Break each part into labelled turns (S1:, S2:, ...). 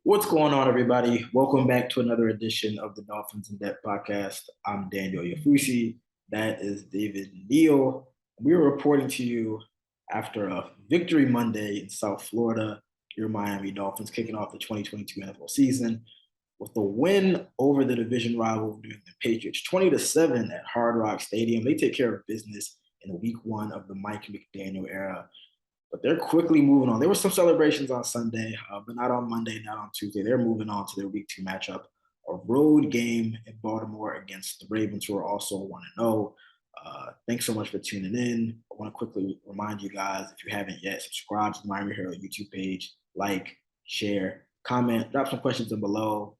S1: What's going on, everybody? Welcome back to another edition of the Dolphins In Depth podcast. I'm Daniel Oyefusi. That is David Neal. We are reporting to you after a victory Monday in South Florida. Your Miami Dolphins kicking off the 2022 NFL season with a win over the division rival New England Patriots, 20-7 at Hard Rock Stadium. They take care of business in week one of the Mike McDaniel era, but they're quickly moving on. There were some celebrations on Sunday, but not on Monday, not on Tuesday. They're moving on to their week two matchup, a road game in Baltimore against the Ravens, who are also 1-0. Thanks so much for tuning in. I want to quickly remind you guys, if you haven't yet, subscribe to the Miami Herald YouTube page, like, share, comment, drop some questions in below.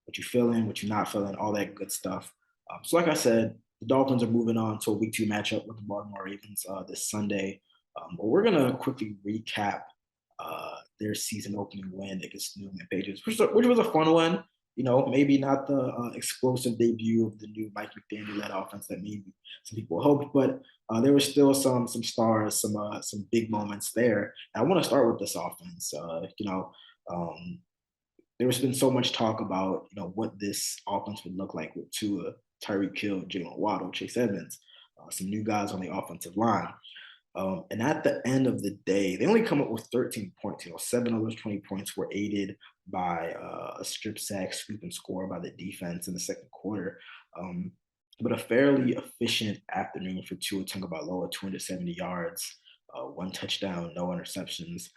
S1: What you feeling, what you're not feeling, all that good stuff. So, like I said, the Dolphins are moving on to a week two matchup with the Baltimore Ravens this Sunday. But we're going to quickly recap their season opening win against New England Patriots, which was a fun one. You know, maybe not the explosive debut of the new Mike McDaniel led offense that maybe some people hoped, but there were still some stars, some big moments there. And I want to start with this offense. There's been so much talk about what this offense would look like with Tua, Tyreek Hill, Jalen Waddle, Chase Edmonds, some new guys on the offensive line. And at the end of the day, they only come up with 13 points. 7 of those 20 points were aided by a strip sack, sweep, and score by the defense in the second quarter. But a fairly efficient afternoon for Tua Tagovailoa, 270 yards, one touchdown, no interceptions.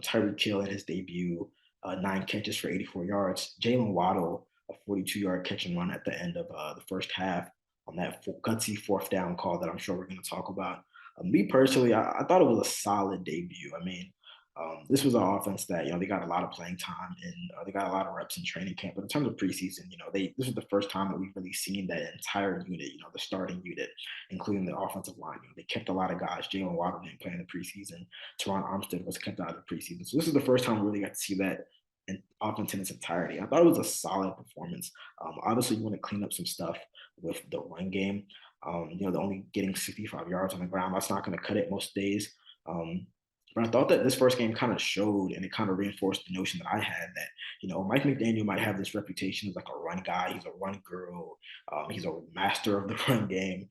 S1: Tyreek Hill in his debut, 9 catches for 84 yards. Jalen Waddle, a 42-yard catch and run at the end of the first half on that gutsy fourth down call that I'm sure we're going to talk about. Me personally, I thought it was a solid debut. I mean, this was an offense that they got a lot of playing time and they got a lot of reps in training camp. But in terms of preseason, this was the first time that we've really seen that entire unit, the starting unit, including the offensive line. They kept a lot of guys. Jalen Waddle didn't play in the preseason. Teron Armstead was kept out of the preseason. So this is the first time we really got to see that offense in its entirety. I thought it was a solid performance. Obviously, you want to clean up some stuff with the run game. They're only getting 65 yards on the ground. That's not going to cut it most days. But I thought that this first game kind of showed and it kind of reinforced the notion that I had that, Mike McDaniel might have this reputation as like a run guy. He's a run guru. He's a master of the run game.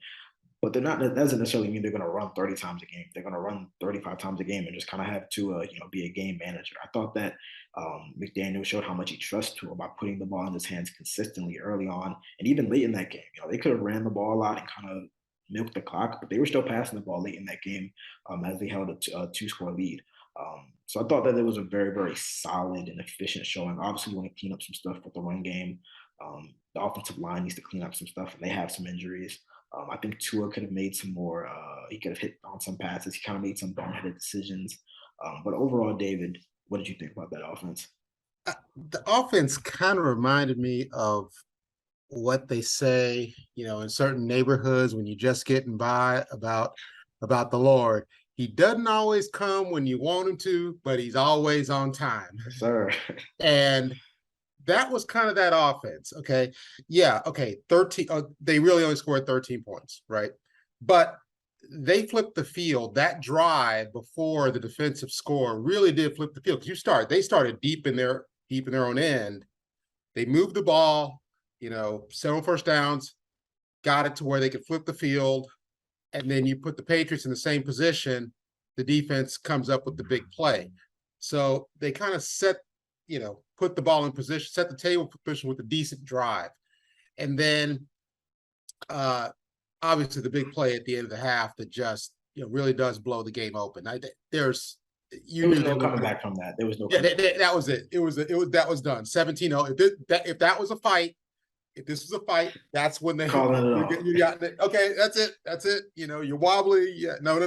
S1: But they're not. That doesn't necessarily mean they're going to run 30 times a game. They're going to run 35 times a game and just kind of have to, be a game manager. I thought that McDaniel showed how much he trusts Tua by putting the ball in his hands consistently early on and even late in that game. They could have ran the ball a lot and kind of milked the clock, but they were still passing the ball late in that game as they held a two-score lead. So I thought that it was a very, very solid and efficient showing. Obviously, you want to clean up some stuff with the run game. The offensive line needs to clean up some stuff, and they have some injuries. I think Tua could have made some more. He could have hit on some passes. He kind of made some boneheaded decisions. But overall, David, what did you think about that offense?
S2: The offense kind of reminded me of what they say, in certain neighborhoods when you're just getting by about the Lord. He doesn't always come when you want him to, but he's always on time.
S1: Yes, sir.
S2: And that was kind of that offense. Okay. Yeah. Okay. 13. They really only scored 13 points, right? But they flipped the field. That drive before the defensive score really did flip the field. Because they started deep in their own end. They moved the ball, 7 first downs, got it to where they could flip the field, and then you put the Patriots in the same position. The defense comes up with the big play. So they kind of put the ball in position, set the table position with a decent drive. And then obviously the big play at the end of the half that just really does blow the game open.
S1: There was no coming back from that. There was no.
S2: Yeah, that was it. That was done. 17-0. If that was a fight, if this was a fight, that's when they
S1: calling it off.
S2: You got okay. That's it. That's it. You're wobbly. Yeah. No.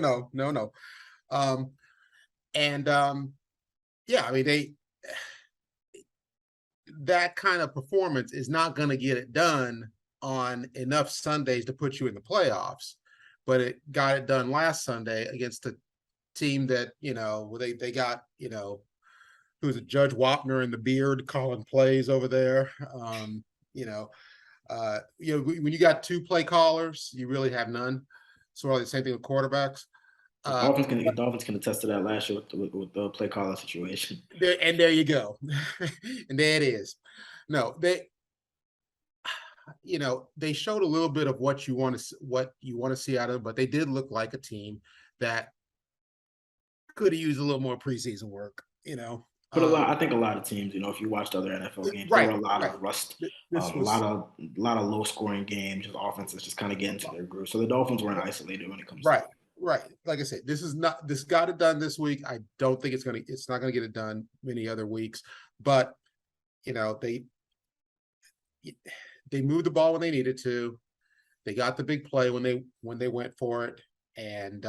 S2: Yeah. I mean, that kind of performance is not going to get it done on enough Sundays to put you in the playoffs, but it got it done last Sunday against a team that they got who's a Judge Wapner in the beard calling plays over there. When you got two play callers, you really have none. So the same thing with quarterbacks.
S1: The Dolphins can attest to that last year with the play calling situation.
S2: There you go. And there it is. No, they showed a little bit of what you want to see out of them, but they did look like a team that could have used a little more preseason work.
S1: But I think a lot of teams, if you watched other NFL games, there were
S2: Right,
S1: a lot
S2: right.
S1: of rust,
S2: This
S1: a
S2: was
S1: lot of low scoring games, just offenses just kind of getting to their groove. So the Dolphins weren't isolated when it comes to
S2: right, right. Like I said, this got it done this week. I don't think it's not gonna get it done many other weeks, but they moved the ball when they needed to. They got the big play when they went for it, and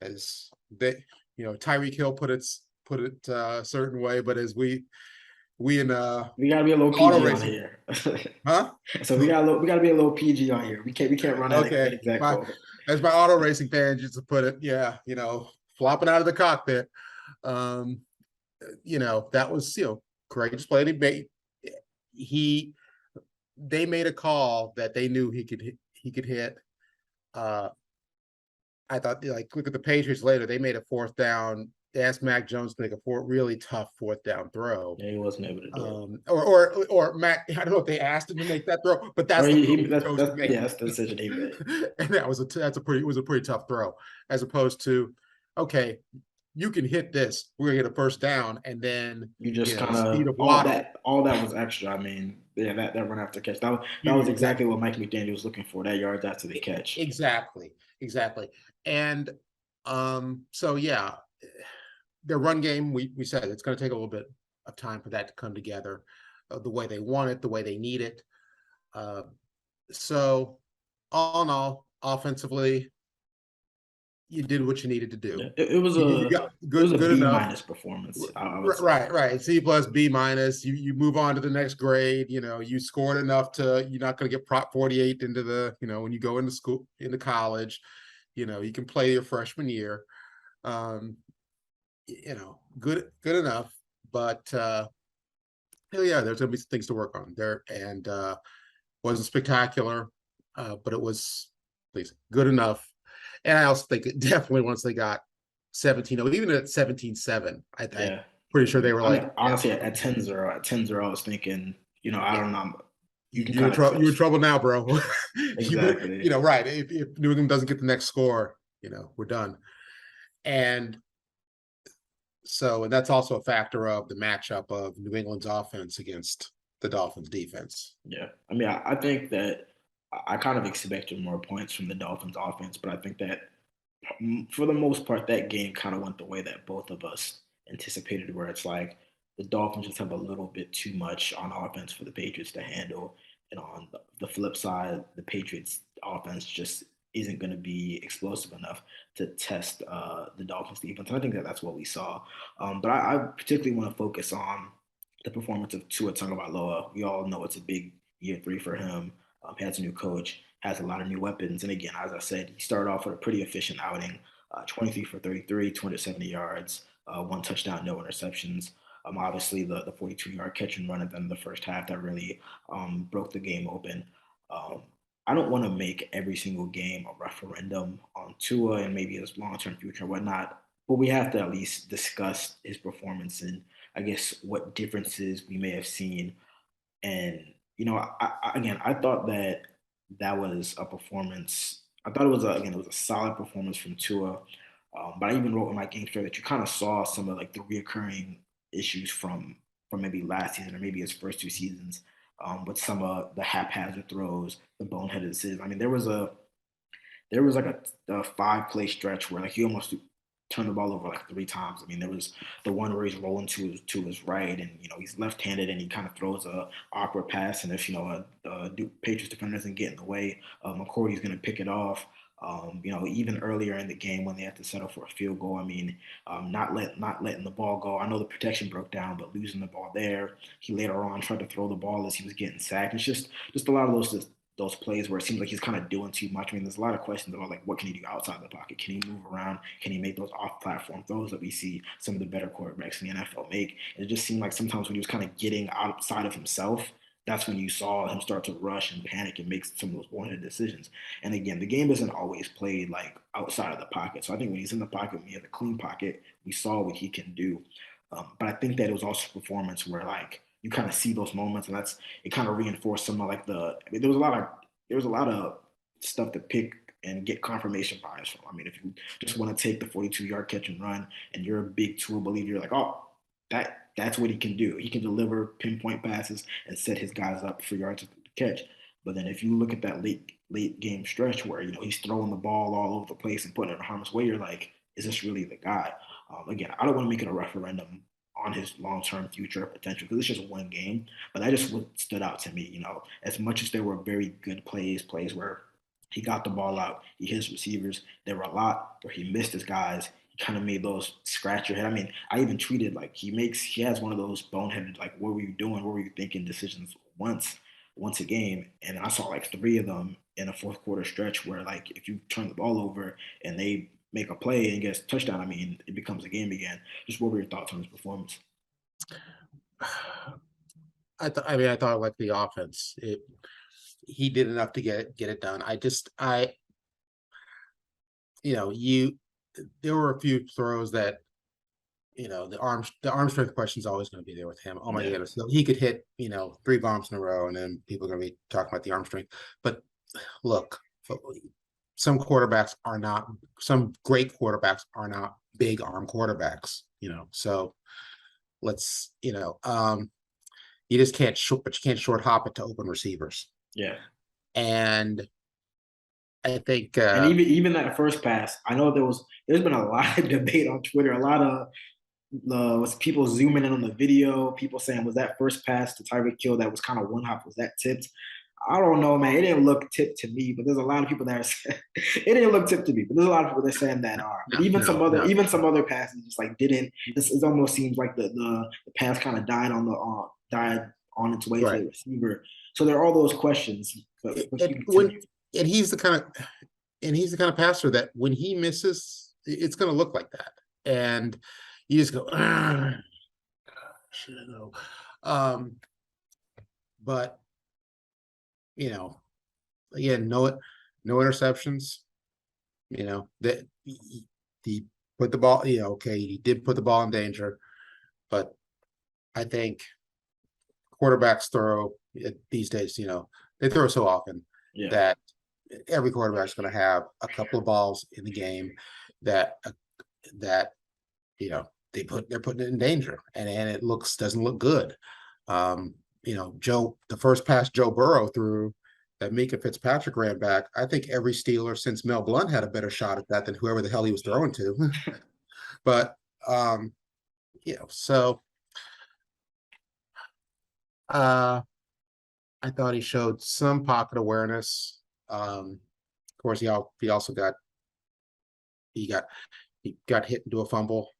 S2: as they Tyreek Hill put it a certain way, but as we in
S1: we got to be a little
S2: auto
S1: PG on
S2: racing,
S1: here.
S2: huh?
S1: So we got to be a little PG on here. We can't run that
S2: Okay,
S1: exact
S2: my
S1: quote.
S2: as my auto racing fan used to put it, yeah, flopping out of the cockpit. Um, that was courageous play. He they made a call that they knew he could hit. Uh, I thought, like, look at the Patriots later. They made a fourth down. They asked Mac Jones to make a really tough fourth down throw.
S1: Yeah, he wasn't able to do it.
S2: Or Mac, I don't know if they asked him to make that throw, but
S1: Or
S2: that's the throw he chose to make.
S1: that's the decision he made.
S2: And it was a pretty tough throw, as opposed to, okay, you can hit this. We're gonna get a first down, and then
S1: You just kind
S2: speed
S1: of
S2: of Waddle.
S1: all that was extra. I mean, yeah, that run after catch that was
S2: Huge.
S1: exactly what Mike McDaniel was looking for. That yards after the catch.
S2: Exactly, and so yeah, their run game. We said it's going to take a little bit of time for that to come together, the way they want it, the way they need it. Uh, so all in all, offensively, you did what you needed to do.
S1: Yeah,
S2: You got
S1: it was a
S2: good
S1: B
S2: enough.
S1: minus performance. I would say.
S2: Right. C plus B minus. You move on to the next grade. You scored enough you're not going to get prop 48 into when you go into college. You can play your freshman year. Um, good enough. But yeah, there's going to be some things to work on there, and wasn't spectacular, but it was at least good enough. And I also think definitely once they got 17-0, even at 17-7, I'm
S1: Yeah.
S2: pretty sure they were
S1: I
S2: like,
S1: mean, honestly, at 10-0, I was thinking, I
S2: yeah,
S1: don't know. You can
S2: you're
S1: kind
S2: in
S1: of
S2: trouble. You're in
S1: tell.
S2: trouble now, bro.
S1: Exactly.
S2: Right. If New England doesn't get the next score, we're done. And so, and that's also a factor of the matchup of New England's offense against the Dolphins' defense.
S1: Yeah. I mean, I think that I kind of expected more points from the Dolphins offense, but I think that for the most part, that game kind of went the way that both of us anticipated, where it's like the Dolphins just have a little bit too much on offense for the Patriots to handle. And on the flip side, the Patriots offense just isn't going to be explosive enough to test the Dolphins defense. And I think that that's what we saw. But I particularly want to focus on the performance of Tua Tagovailoa. We all know it's a big year 3 for him. He has a new coach, has a lot of new weapons. And again, as I said, he started off with a pretty efficient outing, 23 for 33, 270 yards, 1 touchdown, no interceptions. Obviously, the 42-yard catch and run at the end of the first half that really broke the game open. Um, I don't want to make every single game a referendum on Tua and maybe his long-term future and whatnot, but we have to at least discuss his performance and I guess what differences we may have seen. And again, I thought that that was a performance. I thought it was a solid performance from Tua. But I even wrote in my game script that you kind of saw some of like the reoccurring issues from maybe last season or maybe his first 2 seasons, with some of the haphazard throws, the boneheaded decisions. I mean, there was like a 5 play stretch where like he almost turned the ball over like 3 times. I mean, there was the one where he's rolling to his right, and he's left-handed, and he kind of throws a awkward pass, and if a Patriots defender doesn't get in the way, McCourty's going to pick it off. Even earlier in the game when they had to settle for a field goal, I mean, not letting the ball go. I know the protection broke down, but losing the ball there. He later on tried to throw the ball as he was getting sacked. It's just a lot of those plays where it seems like he's kind of doing too much. I mean, there's a lot of questions about like what can he do outside the pocket? Can he move around? Can he make those off-platform throws that we see some of the better quarterbacks in the NFL make? And it just seemed like sometimes when he was kind of getting outside of himself, that's when you saw him start to rush and panic and make some of those pointed decisions. And again, the game isn't always played like outside of the pocket. So I think when he's in the pocket, when he has a clean pocket, we saw what he can do. But I think that it was also performance where like you kind of see those moments, and that's it kind of reinforced some of like I mean, there was a lot of stuff to pick and get confirmation bias from. I mean, if you just want to take the 42-yard catch and run, and you're a big tool believer, you're like, oh, that's what he can do. He can deliver pinpoint passes and set his guys up for yards to catch. But then if you look at that late game stretch where he's throwing the ball all over the place and putting it in harm's way, you're like, is this really the guy? Again, I don't want to make it a referendum on his long-term future potential because it's just one game. But that just what stood out to me. As much as there were very good plays where he got the ball out, he hit his receivers. There were a lot where he missed his guys. He kind of made those scratch your head. I mean, I even tweeted like he has one of those boneheaded like what were you doing, what were you thinking decisions once a game, and I saw like three of them in a fourth quarter stretch where like if you turn the ball over and they make a play and gets a touchdown, I mean, it becomes a game again. Just what were your thoughts on his performance?
S2: I thought I liked the offense. He did enough to get it done. There were a few throws that the arm strength question is always going to be there with him. Oh my goodness, so he could hit 3 bombs in a row, and then people are going to be talking about the arm strength. But look, some great quarterbacks are not big arm quarterbacks. So let's you just can't short hop it to open receivers.
S1: Yeah.
S2: And I think
S1: and even that first pass, I know there's been a lot of debate on Twitter, a lot of was people zooming in on the video, people saying was that first pass to Tyreek Hill that was kind of one hop, was that tipped? I don't know, man. It didn't look tipped to me, but there's a lot of people that are saying it didn't look tipped to me, but there's a lot of people that are saying that are. But even some other passes just like didn't. It almost seems like the pass kind of died on its way to the receiver. So there are all those questions. But
S2: he's the kind of passer that when he misses, it's going to look like that, and you just go, should I go? But again, no interceptions. That he put the ball. Okay, he did put the ball in danger, but I think quarterbacks throw these days. They throw so often that every quarterback is going to have a couple of balls in the game that they're putting it in danger, and it doesn't look good. The first pass Joe Burrow threw that Mika Fitzpatrick ran back, I think every Steeler since Mel Blount had a better shot at that than whoever the hell he was throwing to. But so I thought he showed some pocket awareness. Of course, he also got hit into a fumble.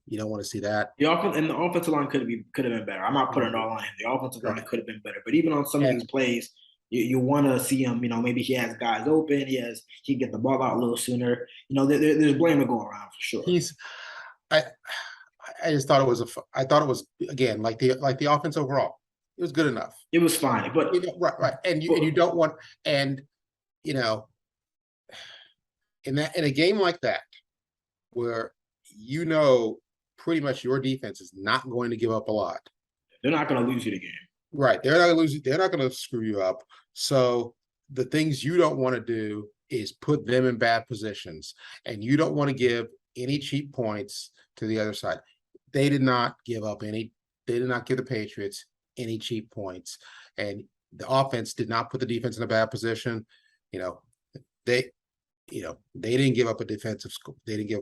S2: You don't want to see that.
S1: The offensive line could have been better. I'm not putting it all on him. The offensive line could have been better. But even on some of these plays, you want to see him. Maybe he has guys open. He get the ball out a little sooner. There's blame to go around for sure.
S2: I just thought it was again like the offense overall. It was good enough.
S1: It was fine, but
S2: right, and you don't want in a game like that where pretty much your defense is not going to give up a lot.
S1: They're not going to lose you the game.
S2: Right. They're not going to lose you. They're not going to screw you up. So the things you don't want to do is put them in bad positions, and you don't want to give any cheap points to the other side. They did not give the Patriots any cheap points, and the offense did not put the defense in a bad position. They didn't give up a defensive score. They didn't give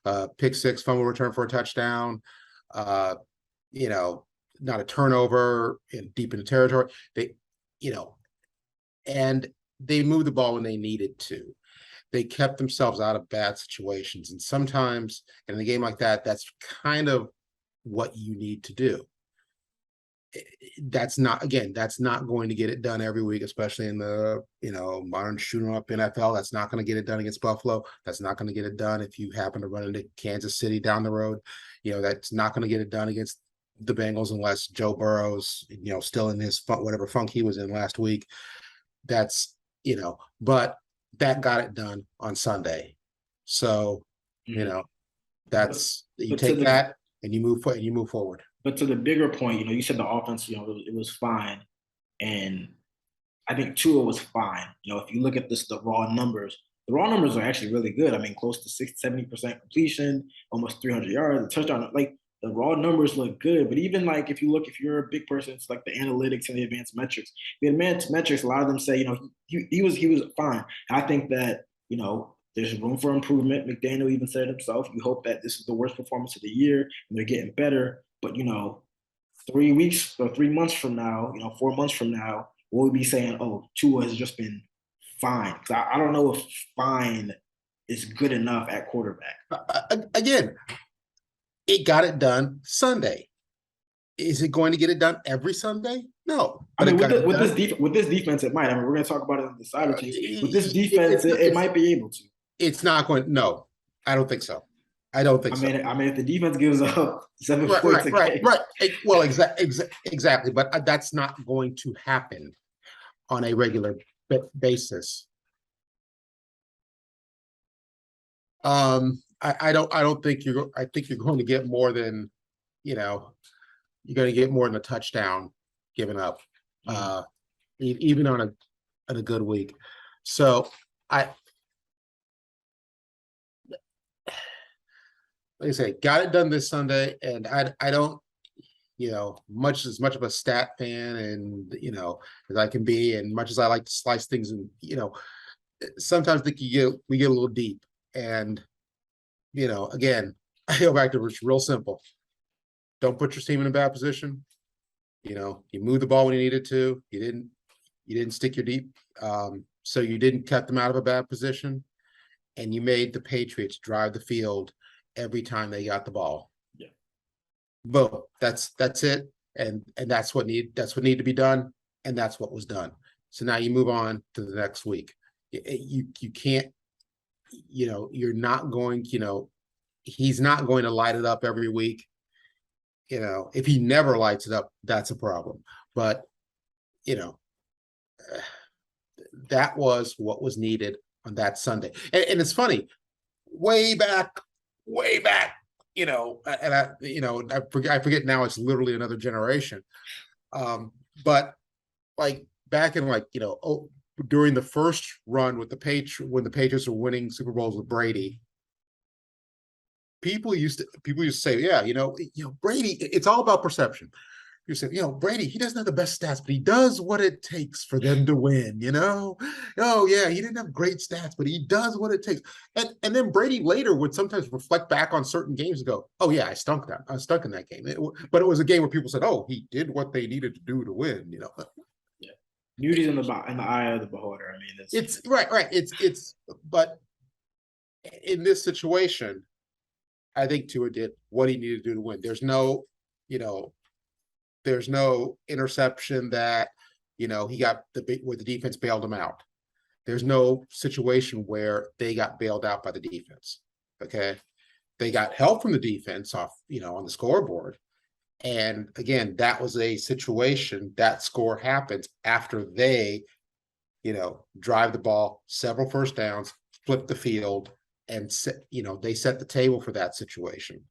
S2: up pick six, fumble return for a touchdown. Not a turnover deep in the territory. And they moved the ball when they needed to. They kept themselves out of bad situations. And sometimes in a game like that, that's kind of what you need to do. That's not going to get it done every week, especially in the modern shooting up NFL. That's not going to get it done against Buffalo. That's not going to get it done if you happen to run into Kansas City down the road. That's not going to get it done against the Bengals unless Joe Burrow's, still in his whatever funk he was in last week. That's, but that got it done on Sunday. So,
S1: Mhm.
S2: that's you
S1: But to
S2: take
S1: the
S2: that and you move forward.
S1: but to the bigger point, you said the offense, it was fine, and I think Tua was fine. If you look at the raw numbers are actually really good. I mean, close to 70% completion, almost 300 yards, a touchdown. Like the raw numbers look good, but even like if you're a big person, it's like the analytics and the advanced metrics. The advanced metrics, a lot of them say, he was fine. And I think that there's room for improvement. McDaniel even said it himself. You hope that this is the worst performance of the year and they're getting better. But 3 weeks or 3 months from now, 4 months from now, we'll be saying, oh, Tua has just been fine. I don't know if fine is good enough at quarterback.
S2: Again, it got it done Sunday. Is it going to get it done every Sunday? No,
S1: I
S2: but
S1: mean,
S2: it got it
S1: with
S2: done.
S1: this defense, it might. I mean, we're going to talk about it in the side of things. With this defense,
S2: It's,
S1: it
S2: it's
S1: might be able to.
S2: it's not going. No, I don't think so. I don't think so.
S1: I mean, if the defense gives up 7 points a game,
S2: Right. Well, exactly. But that's not going to happen on a regular basis. I don't think I think you're going to get more than, you're going to get more than a touchdown given up, even on a good week. So I, like I say, got it done this Sunday, and I don't, much of a stat fan and as I can be, and much as I like to slice things, and sometimes I think we get a little deep, and again, I go back to it's real simple. Don't put your team in a bad position. You moved the ball when you needed to. You didn't stick your deep, so you didn't cut them out of a bad position, and you made the Patriots drive the field every time they got the ball.
S1: yeah.
S2: Boom. That's it, and that's what needed to be done, and that's what was done. So now you move on to the next week. You can't, you're not going. He's not going to light it up every week. If he never lights it up, that's a problem. But that was what was needed on that Sunday. And it's funny, way back, and I forget now. It's literally another generation. But like back in during the first run with when the Patriots were winning Super Bowls with Brady, people used to say, yeah, Brady, it's all about perception. You said, Brady, he doesn't have the best stats, but he does what it takes for them to win, Oh, yeah, he didn't have great stats, but he does what it takes. And then Brady later would sometimes reflect back on certain games and go, oh, yeah, I stunk in that game. But it was a game where people said, oh, he did what they needed to do to win,
S1: Yeah. Beauty's in the eye of the beholder. I mean,
S2: it's right. But in this situation, I think Tua did what he needed to do to win. There's no interception that he got where the defense bailed him out. There's no situation where they got bailed out by the defense. Okay, they got help from the defense off on the scoreboard, and again, that was a situation. That score happens after they drive the ball several first downs, flip the field, and they set the table for that situation.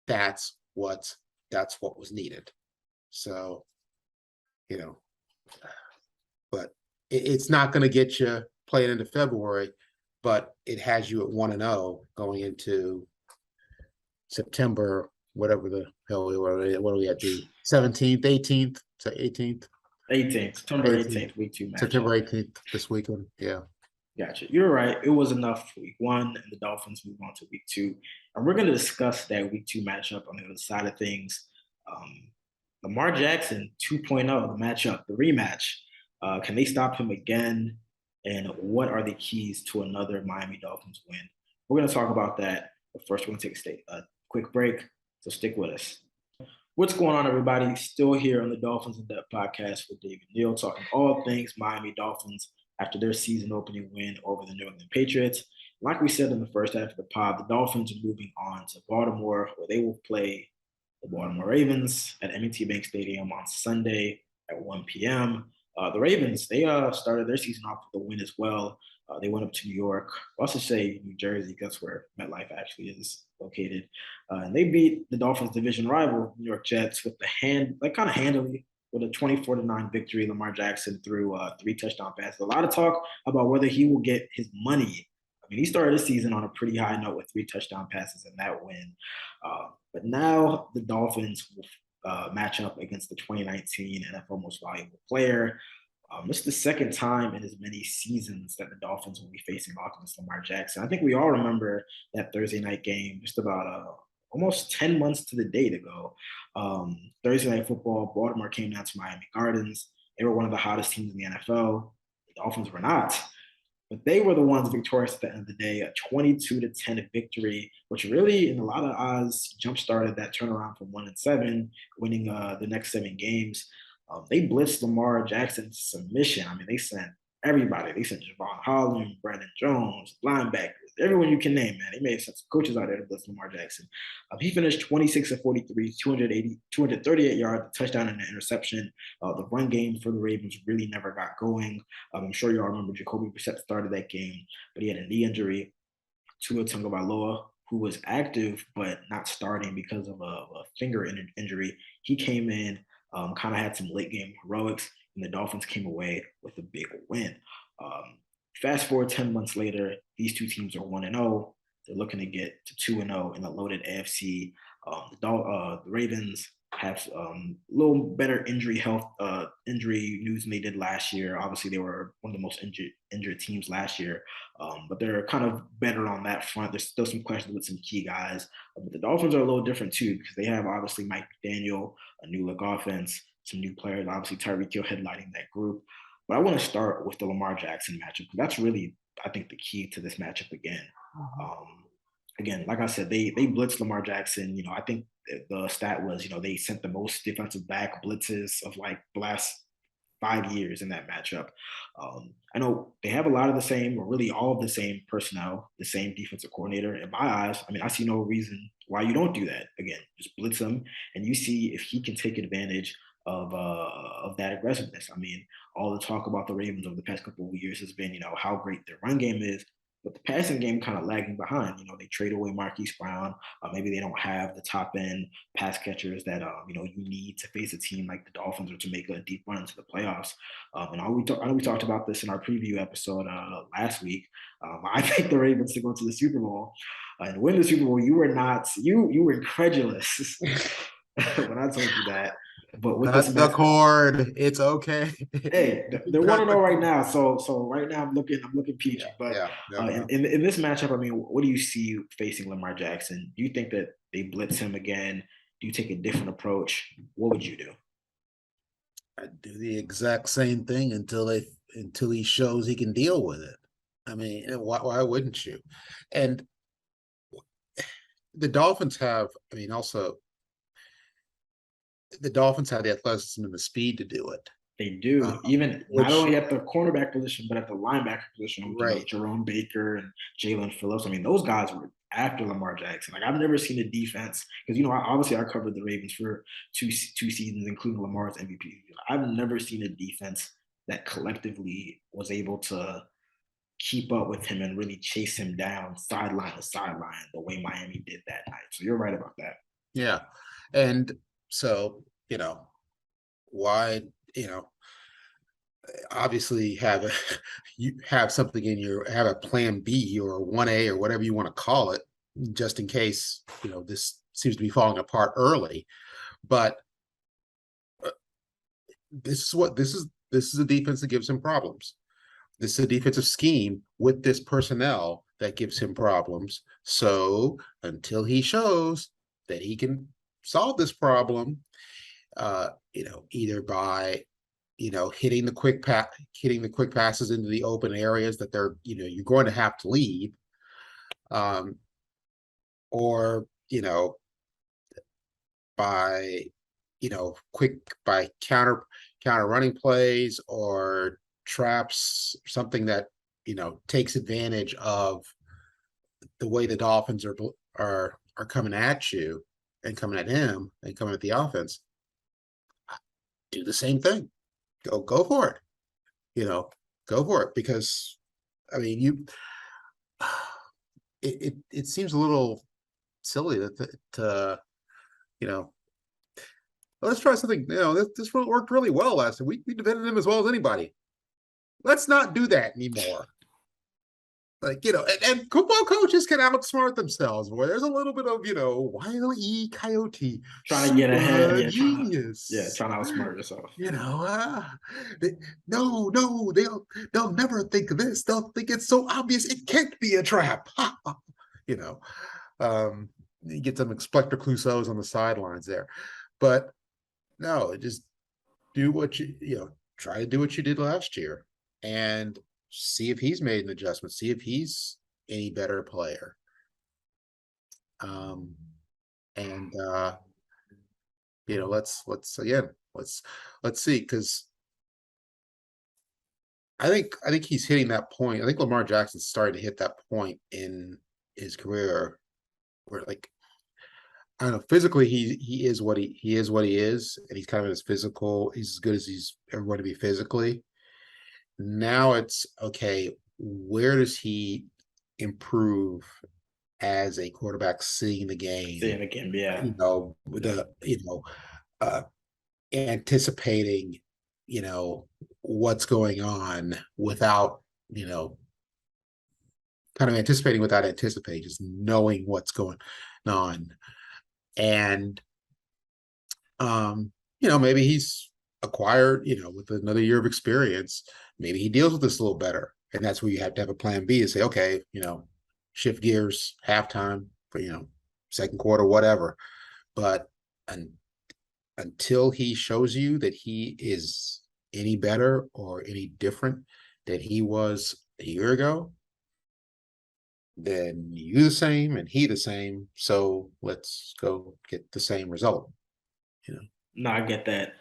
S2: That's what was needed. So, but it's not going to get you playing into February, but it has you at 1-0 going into September, whatever the hell we were. What are we at? The 17th, 18th, 18th,
S1: 18th, September 18th, week 2 match.
S2: September 18th this weekend. Yeah.
S1: Gotcha. You're right. It was enough for week 1, and the Dolphins move on to week 2. And we're going to discuss that week 2 matchup on the other side of things. Lamar Jackson 2.0, the matchup, the rematch. Can they stop him again? And what are the keys to another Miami Dolphins win? We're going to talk about that. But first, we're going to take a quick break. So stick with us. What's going on, everybody? Still here on the Dolphins In Depth podcast with David Neal, talking all things Miami Dolphins after their season opening win over the New England Patriots. Like we said in the first half of the pod, the Dolphins are moving on to Baltimore, where they will play the Baltimore Ravens at M&T Bank Stadium on Sunday at 1 p.m. The Ravens, they started their season off with a win as well. They went up to New York. I'll also say New Jersey, that's where MetLife actually is located. And they beat the Dolphins' division rival, New York Jets, with kind of handily, with a 24-9 victory. Lamar Jackson threw 3 touchdown passes. A lot of talk about whether he will get his money. I mean, he started the season on a pretty high note with 3 touchdown passes and that win. But now the Dolphins will match up against the 2019 NFL Most Valuable Player. This is the second time in as many seasons that the Dolphins will be facing off against Lamar Jackson. I think we all remember that Thursday night game just about almost 10 months to the date ago. Thursday night football, Baltimore came down to Miami Gardens. They were one of the hottest teams in the NFL. The Dolphins were not. But they were the ones victorious at the end of the day, a 22-10 victory, which really, in a lot of eyes, jump-started that turnaround from 1-7, winning the next 7 games. They blitzed Lamar Jackson to submission. I mean, they sent everybody. They sent Javon Holland, Brandon Jones, linebackers, everyone you can name, man. They made some coaches out there to blitz Lamar Jackson. He finished 26 of 43, 238 yards, a touchdown and an interception. The run game for the Ravens really never got going. I'm sure you all remember Jacoby Brissett started that game, but he had a knee injury. Tua Tagovailoa, who was active but not starting because of a finger injury, he came in, kind of had some late game heroics, and the Dolphins came away with a big win. Fast forward 10 months later, these two teams are 1-0. They're looking to get to 2-0 in a loaded AFC. The Ravens have a little better injury news than they did last year. Obviously, they were one of the most injured teams last year, but they're kind of better on that front. There's still some questions with some key guys, but the Dolphins are a little different too because they have obviously Mike McDaniel, a new look offense, some new players. Obviously, Tyreek Hill headlining that group. But I want to start with the Lamar Jackson matchup because that's really, I think, the key to this matchup again. Again, like I said, they blitzed Lamar Jackson. I think the stat was, they sent the most defensive back blitzes of like the last 5 years in that matchup. I know they have a lot of the same, or really all of the same personnel, the same defensive coordinator. In my eyes, I mean, I see no reason why you don't do that. Again, just blitz him, and you see if he can take advantage of that aggressiveness. I mean, all the talk about the Ravens over the past couple of years has been, how great their run game is, but the passing game kind of lagging behind. They trade away Marquise Brown. Maybe they don't have the top end pass catchers that you need to face a team like the Dolphins or to make a deep run into the playoffs. And I know we talked about this in our preview episode last week. I think the Ravens to go to the Super Bowl and win the Super Bowl. You were not. You were incredulous when I told you that. But with this
S2: Cut the
S1: match,
S2: cord. It's okay.
S1: hey, they're one
S2: Cut
S1: and
S2: the
S1: zero right
S2: cord.
S1: now. So right now I'm looking peachy.
S2: Yeah,
S1: But
S2: yeah, no, no.
S1: in this matchup, I mean, what do you see facing Lamar Jackson? Do you think that they blitz him again? Do you take a different approach? What would you do?
S2: I'd do the exact same thing until he shows he can deal with it. I mean, why wouldn't you? And the Dolphins have, I mean, also the Dolphins have the athleticism and the speed to do it.
S1: They do, even not
S2: Which
S1: only at the cornerback position, but at the linebacker position with
S2: right,
S1: Jerome Baker and Jalen Phillips. I mean, those guys were after Lamar Jackson. Like I've never seen a defense because obviously I covered the Ravens for two seasons, including Lamar's MVP. I've never seen a defense that collectively was able to keep up with him and really chase him down sideline to sideline the way Miami did that night. So you're right about that.
S2: yeah, and so why obviously have a you have something in your have a plan B or 1A or whatever you want to call it, just in case this seems to be falling apart early. But this is a defense that gives him problems. This is a defensive scheme with this personnel that gives him problems. So until he shows that he can solve this problem, either by hitting the quick passes into the open areas that you're going to have to leave, or by by counter running plays or traps, something that takes advantage of the way the Dolphins are coming at you. and coming at him and coming at the offense, do the same thing. Go for it. Go for it, because I mean, it seems a little silly to you know let's try something. This worked really well last time. We defended him as well as anybody. Let's not do that anymore. Like, and football coaches can outsmart themselves, boy. There's a little bit of, Wile E. Coyote,
S1: Trying to get ahead,
S2: super
S1: yeah,
S2: genius.
S1: trying to outsmart yourself.
S2: You know, no, they'll never think of this. They'll think it's so obvious it can't be a trap. you know, you get some Inspector Clouseaus on the sidelines there, but no, just do what try to do what you did last year, and see if he's made an adjustment. See if he's any better player. And let's again let's see, because I think he's hitting that point. I think Lamar Jackson's starting to hit that point in his career where, like, I don't know, physically he is what he is what he is, and he's kind of as physical. He's as good as he's ever going to be physically. Now it's okay. Where does he improve as a quarterback, seeing the game?
S1: Seeing again, yeah.
S2: With uh, anticipating, what's going on without, kind of anticipating without anticipating, just knowing what's going on. And, maybe he's acquired, with another year of experience, maybe he deals with this a little better. And that's where you have to have a plan B to say, okay, shift gears, halftime for, second quarter, whatever. But until he shows you that he is any better or any different than he was a year ago, then you the same and he the same. So let's go get the same result.
S1: No, I get that.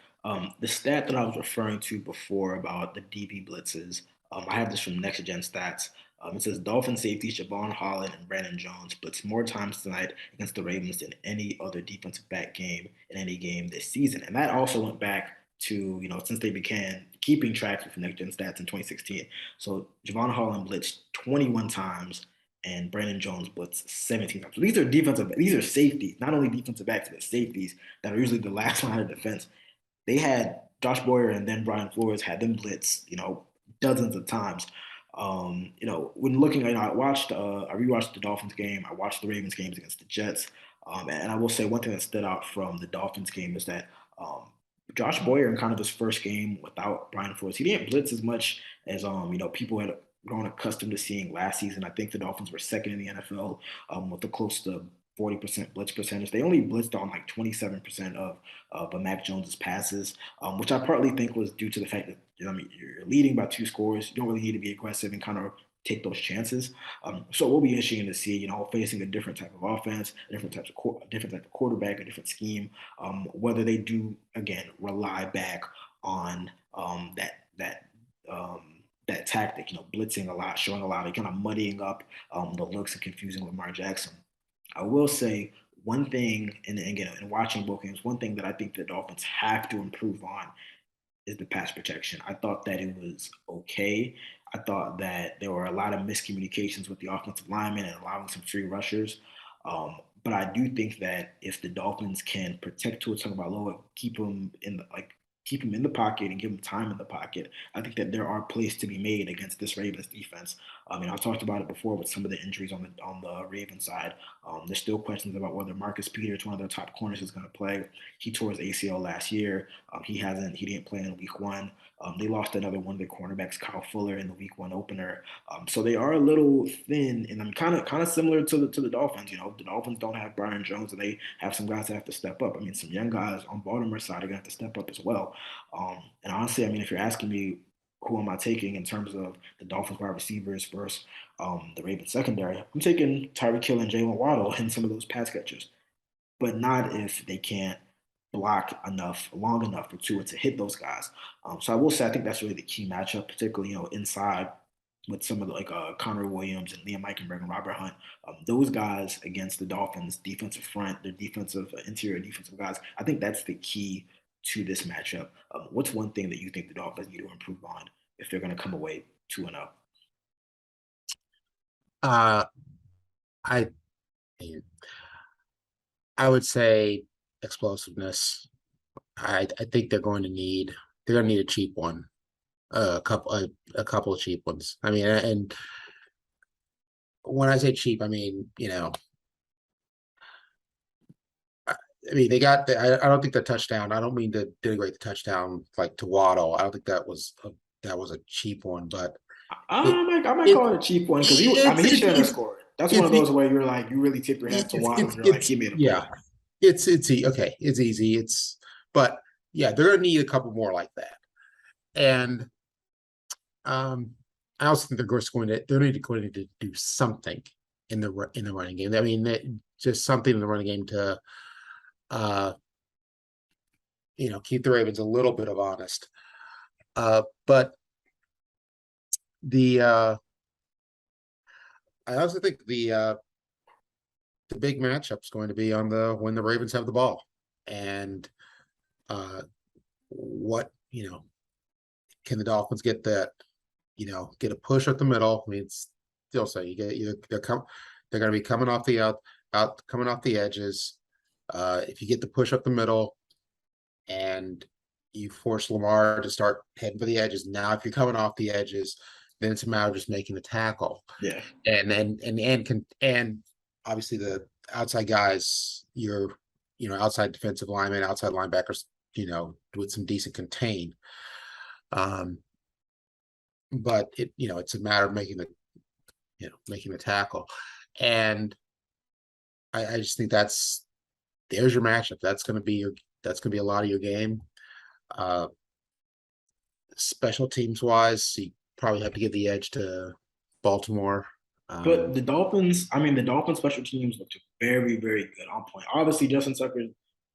S1: The stat that I was referring to before about the DB blitzes, I have this from Next Gen Stats. It says Dolphin safeties Javon Holland and Brandon Jones blitzed more times tonight against the Ravens than any other defensive back game in any game this season. And that also went back to, since they began keeping track with Next Gen Stats in 2016. So Javon Holland blitzed 21 times and Brandon Jones blitzed 17 times. So these are safeties, not only defensive backs, but safeties that are usually the last line of defense. They had Josh Boyer and then Brian Flores had them blitz, dozens of times. When looking, I rewatched the Dolphins game. I watched the Ravens games against the Jets. And I will say one thing that stood out from the Dolphins game is that Josh Boyer in kind of his first game without Brian Flores, he didn't blitz as much as people had grown accustomed to seeing last season. I think the Dolphins were second in the NFL with a close to 40% blitz percentage. They only blitzed on like 27% of Mac Jones's passes, which I partly think was due to the fact that you're leading by 2 scores. You don't really need to be aggressive and kind of take those chances. So it will be interesting to see, facing a different type of offense, different type of quarterback, a different scheme, whether they do again rely back on that tactic, blitzing a lot, showing a lot, and kind of muddying up the looks and confusing Lamar Jackson. I will say one thing, and again, in watching both games, one thing that I think the Dolphins have to improve on is the pass protection. I thought that it was okay. I thought that there were a lot of miscommunications with the offensive linemen and allowing some free rushers. But I do think that if the Dolphins can protect Tua Tagovailoa, keep him in the pocket and give him time in the pocket, I think that there are plays to be made against this Ravens defense. I've talked about it before with some of the injuries on the Ravens side. There's still questions about whether Marcus Peters, one of their top corners, is going to play. He tore his ACL last year. He didn't play in week one. They lost another one of their cornerbacks, Kyle Fuller, in the week one opener. So they are a little thin, and I'm kind of similar to the Dolphins. The Dolphins don't have Brian Jones, and they have some guys that have to step up. Some young guys on Baltimore's side are going to have to step up as well. And honestly, if you're asking me who am I taking in terms of the Dolphins wide receivers versus the Ravens secondary, I'm taking Tyreek Hill and Jalen Waddle and some of those pass catchers, but not if they can't block long enough for Tua to hit those guys. So I will say I think that's really the key matchup, particularly inside with some of the, like Connor Williams and Liam Eichenberg and Robert Hunt. Those guys against the Dolphins defensive front, their defensive interior defensive guys. I think that's the key to this matchup. What's one thing that you think the Dolphins need to improve on if they're going to come away 2-0?
S2: Uh, I I would say explosiveness. I think they're going to need a cheap one, a couple of cheap ones. I mean, and when I say cheap, I mean, I mean, I don't think the touchdown. I don't mean to denigrate the touchdown like to Waddle. I don't think that was a cheap one, but it
S1: I might
S2: it
S1: call it a cheap one because I
S2: it's
S1: mean, he
S2: it's
S1: shouldn't have
S2: it's
S1: scored. That's one
S2: it's
S1: of those where you're like, you really tip your hat to Waddle and you're like,
S2: it's
S1: he made a
S2: yeah,
S1: play.
S2: okay. It's easy. But yeah, they're gonna need a couple more like that. And um, I also think they're going to do something in the running game. I mean, just something in the running game to uh keep the Ravens a little bit of honest. But the I also think the big matchup is going to be on the when the Ravens have the ball, and what can the Dolphins get that get a push up the middle. I mean, it's still say they're going to be coming off the coming off the edges. If you get the push up the middle and you force Lamar to start heading for the edges. Now, if you're coming off the edges, then it's a matter of just making the tackle.
S1: Yeah.
S2: And obviously the outside guys, outside defensive linemen, outside linebackers, with some decent contain. But it's a matter of making the tackle. And I just think there's your matchup. That's gonna be a lot of your game. Special teams wise, you probably have to give the edge to Baltimore.
S1: But the Dolphins, I mean, the Dolphins special teams looked very, very good on point. Obviously, Justin Tucker,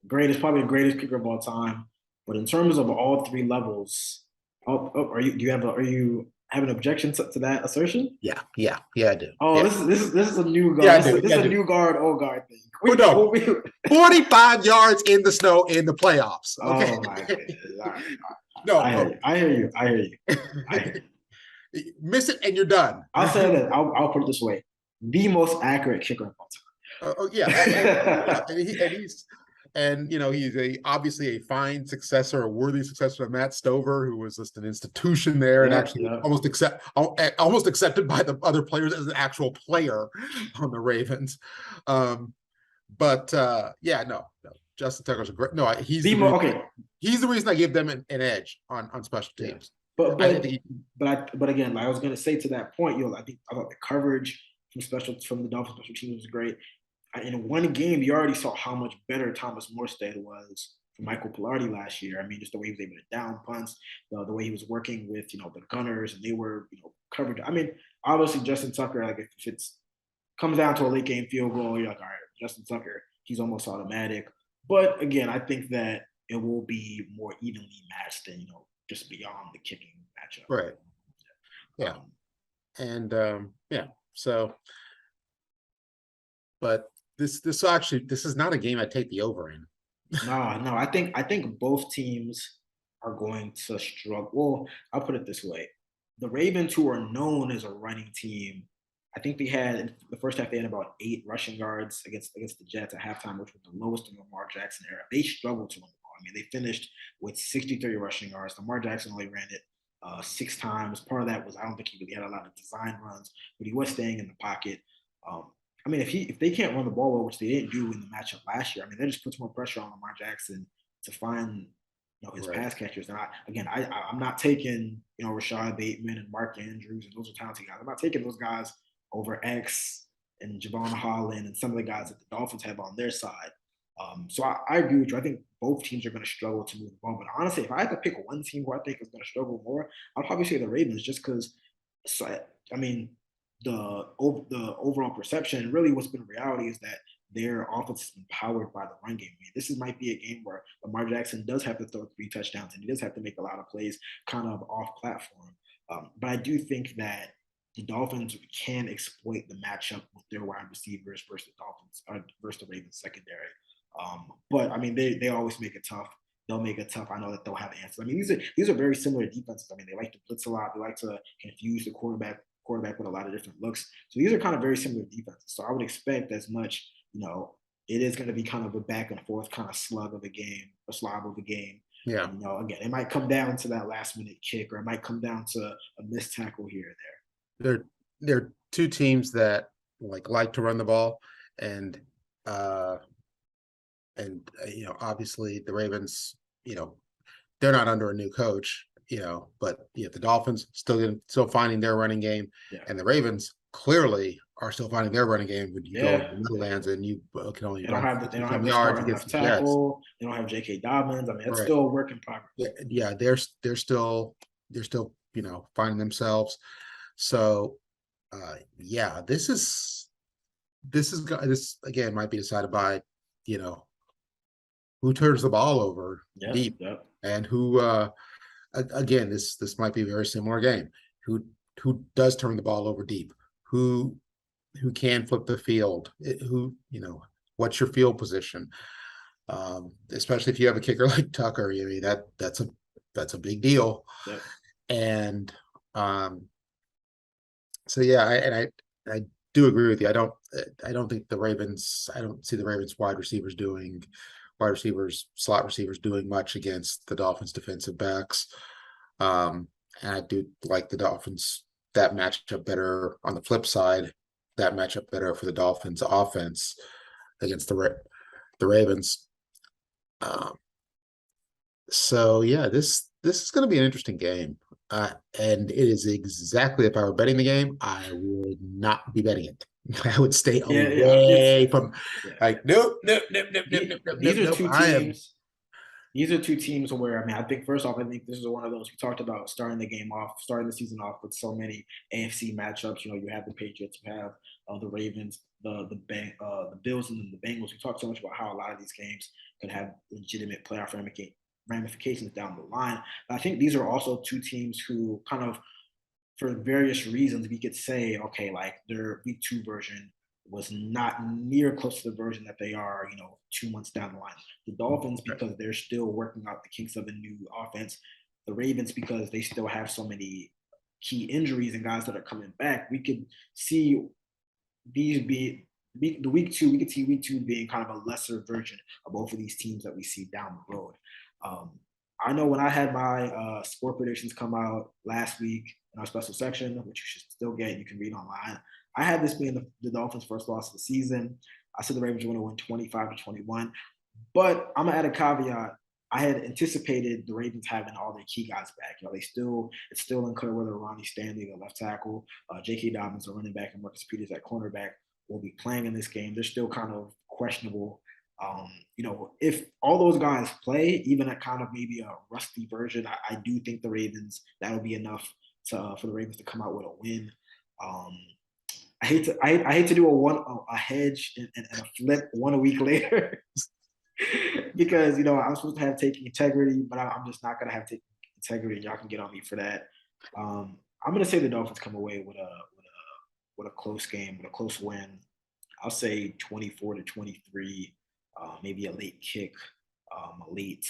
S1: greatest, probably the greatest kicker of all time. But in terms of all three levels, are you have an objection to that assertion?
S2: Yeah, I do.
S1: Oh,
S2: Yeah,
S1: this is a new
S2: yeah,
S1: guard.
S2: I do.
S1: This
S2: Yeah,
S1: is
S2: I
S1: a
S2: do.
S1: new guard, old guard thing.
S2: Oh, no, 45 yards in the snow in the playoffs. Okay.
S1: Oh my goodness. All right.
S2: No,
S1: I hear you. I hear you. I hear you. I hear you.
S2: Miss it and you're done.
S1: I'll say that. I'll put it this way: the most accurate kicker of all
S2: Oh yeah, he's obviously a fine successor, a worthy successor of Matt Stover, who was just an institution there and
S1: time.
S2: actually
S1: Yeah.
S2: almost accepted by the other players as an actual player on the Ravens. But yeah, no, Justin Tucker's a great. No,
S1: Okay.
S2: he's the reason I give them an edge on special teams.
S1: But
S2: I
S1: but
S2: think
S1: but again, like I was gonna say to that point, I thought the coverage from the Dolphins special teams was great. In one game, you already saw how much better Thomas Morstead was from Michael Pilardi last year. I mean, just the way he was able to down punts, the way he was working with the gunners, and they were covered. I mean, obviously Justin Tucker, like if it's comes down to a late game field goal, you're like, all right, Justin Tucker, he's almost automatic. But again, I think that it will be more evenly matched than just beyond the kicking matchup.
S2: right. Yeah, and yeah. So, but this is not a game I take the over in.
S1: No. I think both teams are going to struggle. Well, I'll put it this way: the Ravens, who are known as a running team, I think they had in the first half they had about 8 rushing yards against the Jets at halftime, which was the lowest in the Lamar Jackson era. They struggled to run the ball. I mean, they finished with 63 rushing yards. Lamar Jackson only ran it 6 times. Part of that was I don't think he really had a lot of design runs, but he was staying in the pocket. Um, I mean, if they can't run the ball well, which they didn't do in the matchup last year, I mean, that just puts more pressure on Lamar Jackson to find his
S2: Right.
S1: pass catchers. And I'm not taking Rashad Bateman and Mark Andrews and those are talented guys. I'm not taking those guys over X and Javon Holland and some of the guys that the Dolphins have on their side. So I agree with you. I think both teams are going to struggle to move the ball. But honestly, if I had to pick one team who I think is going to struggle more, I'd probably say the Ravens, just because. I mean, the overall perception, really, what's been reality is that their offense has been powered by the run game. I mean, this might be a game where Lamar Jackson does have to throw 3 touchdowns and he does have to make a lot of plays, kind of off platform. But I do think that the Dolphins can exploit the matchup with their wide receivers versus the Dolphins versus the Ravens secondary. But I mean, they always make it tough. They'll make it tough. I know that they'll have answers. I mean, these are very similar defenses. I mean, they like to blitz a lot. They like to confuse the quarterback with a lot of different looks. So these are kind of very similar defenses. So I would expect as much. It is going to be kind of a back and forth kind of slug of a game, a slob of a game.
S2: Yeah.
S1: And again, it might come down to that last minute kick, or it might come down to a missed tackle here or there.
S2: They're two teams that like to run the ball, and obviously the Ravens, they're not under a new coach, but the Dolphins still finding their running game, and the Ravens clearly are still finding their running game. When you go to the Meadowlands and you can only
S1: run
S2: they don't
S1: have the
S2: yards
S1: smart
S2: against
S1: left tackle. They don't have J.K. Dobbins. I mean, it's still a work in progress.
S2: Yeah, they're still finding themselves. So this again might be decided by who turns the ball over deep, and who again this might be a very similar game. Who does turn the ball over deep? Who can flip the field? What's your field position? Especially if you have a kicker like Tucker, I mean that's a big deal.
S1: Yep.
S2: And so yeah, I do agree with you. I don't think the Ravens. I don't see the Ravens slot receivers doing much against the Dolphins defensive backs. And I do like the Dolphins that matchup better. On the flip side, that matchup better for the Dolphins offense against the Ravens. So yeah, this is going to be an interesting game. And it is exactly, if I were betting the game, I would not be betting it. I would stay away from nope.
S1: These are two teams. These are two teams where, I mean, I think first off, I think this is one of those we talked about starting the season off with so many AFC matchups. You have the Patriots, you have the Ravens, the Bills, and the Bengals. We talked so much about how a lot of these games can have legitimate playoff ramifications down the line. But I think these are also two teams who kind of, for various reasons, we could say, okay, like their week 2 version was not near close to the version that they are, 2 months down the line. The Dolphins, because they're still working out the kinks of a new offense. The Ravens, because they still have so many key injuries and guys that are coming back. We could see these be the week 2. We could see week 2 being kind of a lesser version of both of these teams that we see down the road. I know when I had my score predictions come out last week in our special section, which you should still get, you can read online. I had this being the Dolphins' first loss of the season. I said the Ravens were going to win 25-21, but I'm gonna add a caveat. I had anticipated the Ravens having all their key guys back. It's still unclear whether Ronnie Stanley, the left tackle, J.K. Dobbins, the running back, and Marcus Peters at cornerback will be playing in this game. They're still kind of questionable. If all those guys play, even at kind of maybe a rusty version, I do think the Ravens, that'll be enough for the Ravens to come out with a win. I hate to do a hedge and a flip 1 week later because I'm supposed to have taking integrity, but I'm just not gonna have taking integrity, and y'all can get on me for that. I'm gonna say the Dolphins come away with a close game, with a close win. I'll say 24-23. Maybe a late kick, a late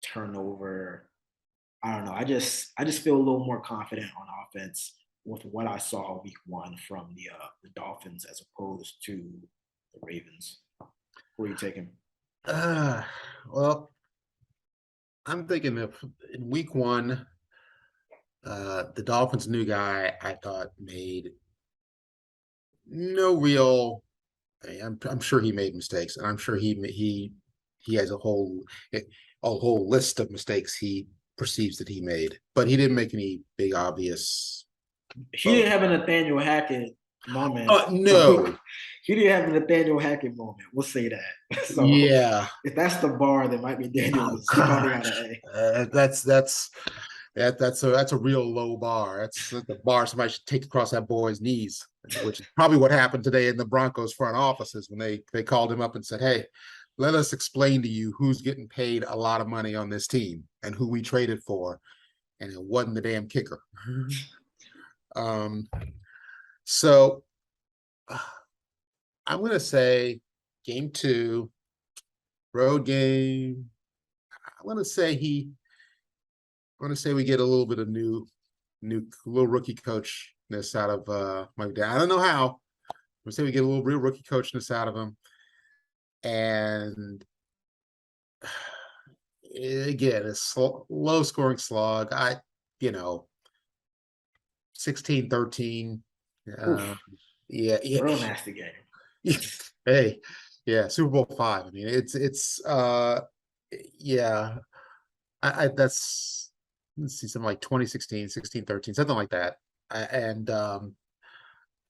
S1: turnover. I don't know. I just feel a little more confident on offense with what I saw week 1 from the Dolphins as opposed to the Ravens. Who are you taking?
S2: Well, I'm thinking if in week 1, the Dolphins' new guy, I thought made no real. I'm sure he made mistakes, and I'm sure he has a whole list of mistakes he perceives that he made, but he didn't make any big obvious.
S1: He didn't have a Nathaniel Hackett moment.
S2: No,
S1: he didn't have a Nathaniel Hackett moment. We'll say that. So
S2: yeah,
S1: if that's the bar, then might be Daniel counting out an A.
S2: That's a real low bar. That's the bar somebody should take across that boy's knees, which is probably what happened today in the Broncos front offices when they called him up and said, "Hey, let us explain to you who's getting paid a lot of money on this team and who we traded for," and it wasn't the damn kicker. Um, so I'm going to say game 2, road game. I'm going to say we get a little bit of little rookie coachness out of Mike Dad. I don't know how. I'm going to say we get a little real rookie coachness out of him. And again, a low scoring slog. 16-13.
S1: Oof,
S2: Yeah, yeah.
S1: real nasty game.
S2: Hey, yeah, Super Bowl 5. I mean, yeah. That's, let's see, something like 2016, 16-13, something like that. And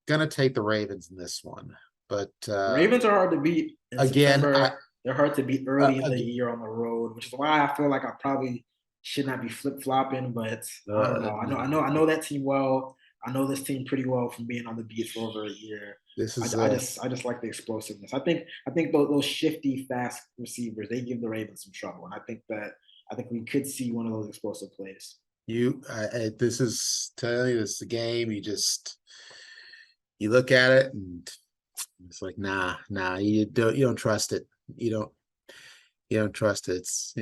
S2: gonna take the Ravens in this one. But
S1: Ravens are hard to beat in
S2: again,
S1: September. They're hard to beat early in the
S2: again,
S1: year on the road, which is why I feel like I probably should not be flip flopping. But I don't know. I know that team well. I know this team pretty well from being on the beat for over a year.
S2: this is
S1: I just like the explosiveness. I think those shifty, fast receivers they give the Ravens some trouble, and I think we could see one of those explosive plays.
S2: this is telling you, this is a game. You look at it and it's like, nah, you don't trust it. You don't trust it. It's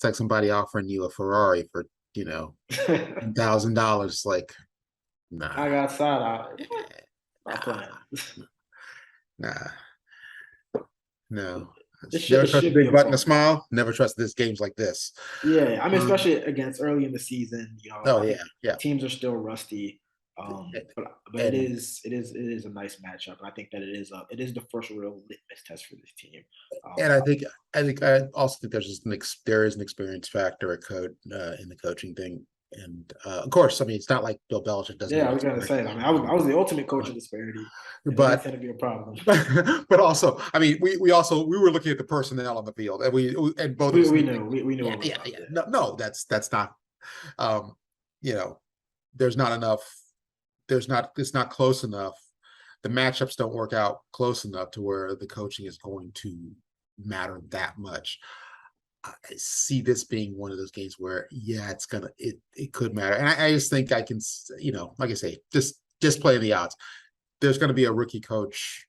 S2: like somebody offering you a Ferrari for, $1,000. Like,
S1: I
S2: nah,
S1: got side eye. Not playing.
S2: nah, nah, no.
S1: It
S2: Never trust a
S1: should be
S2: big
S1: a
S2: button to
S1: fun.
S2: smile. Never trust this games like this.
S1: Yeah, I mean,
S2: Um,
S1: especially against early in the season,
S2: oh
S1: I
S2: yeah,
S1: think
S2: yeah.
S1: teams are still rusty. But
S2: And
S1: it is a nice matchup. I think that it is the first real litmus test for this team.
S2: and I also think there is an experience factor in the coaching thing. And of course, I mean, it's not like Bill Belichick doesn't
S1: Yeah,
S2: have
S1: I was gonna
S2: experience.
S1: say. I mean, I was the ultimate coach of disparity, and it didn't
S2: But
S1: tend to be a problem.
S2: but also, I mean, we were looking at the personnel on the field, and both of us
S1: We
S2: knew,
S1: know we knew
S2: yeah,
S1: what was
S2: yeah,
S1: up.
S2: yeah. No, that's not. Um, you know, there's not enough. It's not close enough. The matchups don't work out close enough to where the coaching is going to matter that much. I see this being one of those games where, yeah, it could matter, and I just think I can, like I say, just playing the odds. There's going to be a rookie coach,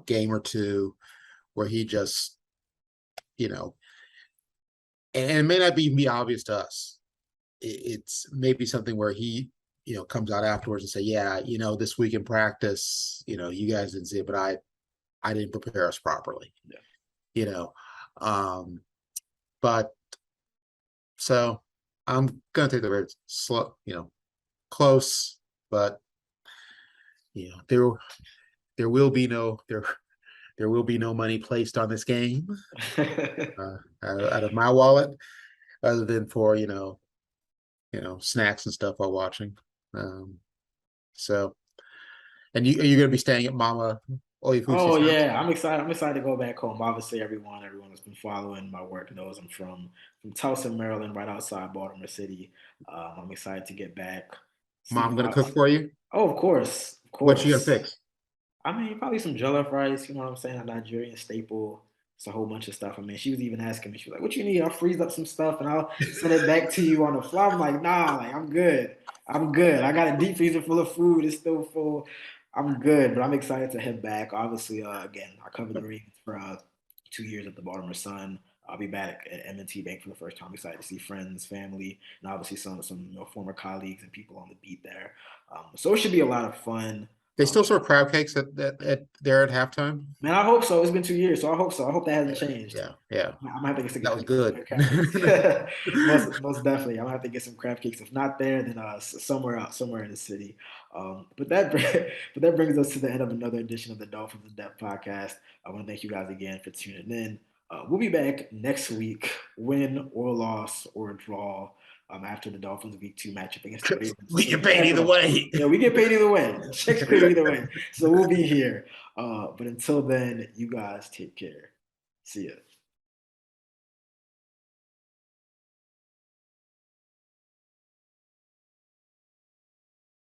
S2: game or two where he just, you know, and it may not be obvious to us. It's maybe something where he, comes out afterwards and say, yeah, this week in practice, you guys didn't see it, but I didn't prepare us properly.
S1: Yeah.
S2: You know, um, but so I'm gonna take the very slow, close, but there will be no money placed on this game out of my wallet, other than for snacks and stuff while watching. Um, so, and are you going to be staying at Mama
S1: Oh
S2: Oyefusi's house?
S1: yeah, I'm excited. I'm excited to go back home. Obviously, everyone that's been following my work knows I'm from Tulsa, Maryland, right outside Baltimore City. I'm excited to get back. See
S2: Mom going to
S1: my.
S2: cook for you?
S1: Oh, of course, of
S2: What you going to
S1: course.
S2: fix?
S1: I mean, probably some jollof rice. You know what I'm saying? A Nigerian staple. It's a whole bunch of stuff. I mean, she was even asking me. She was like, "What you need? I'll freeze up some stuff and I'll send it back to you on the fly." I'm like, "Nah, like I'm good. I'm good. I got a deep freezer full of food. It's still full. I'm good." But I'm excited to head back. Obviously, again, I covered the Ravens for 2 years at the Baltimore Sun. I'll be back at M&T Bank for the first time. I'm excited to see friends, family, and obviously some former colleagues and people on the beat there. So it should be a lot of fun.
S2: They still serve crab cakes at there at halftime?
S1: Man, I hope so. It's been 2 years, so I hope so. I hope that hasn't
S2: Yeah,
S1: changed.
S2: yeah, yeah.
S1: I'm gonna have to
S2: That was
S1: get some
S2: good.
S1: crab cakes. Most definitely, I'm gonna have to get some crab cakes. If not there, then somewhere in the city. But that brings us to the end of another edition of the Dolphins in Depth podcast. I want to thank you guys again for tuning in. We'll be back next week, win or loss or draw. After the Dolphins Week 2 matchup against the Ravens.
S2: We
S1: So
S2: get
S1: you
S2: paid
S1: never
S2: either
S1: know.
S2: way.
S1: Yeah, we get paid either way. Checks clear either way. So we'll be here. But until then, you guys take care. See ya.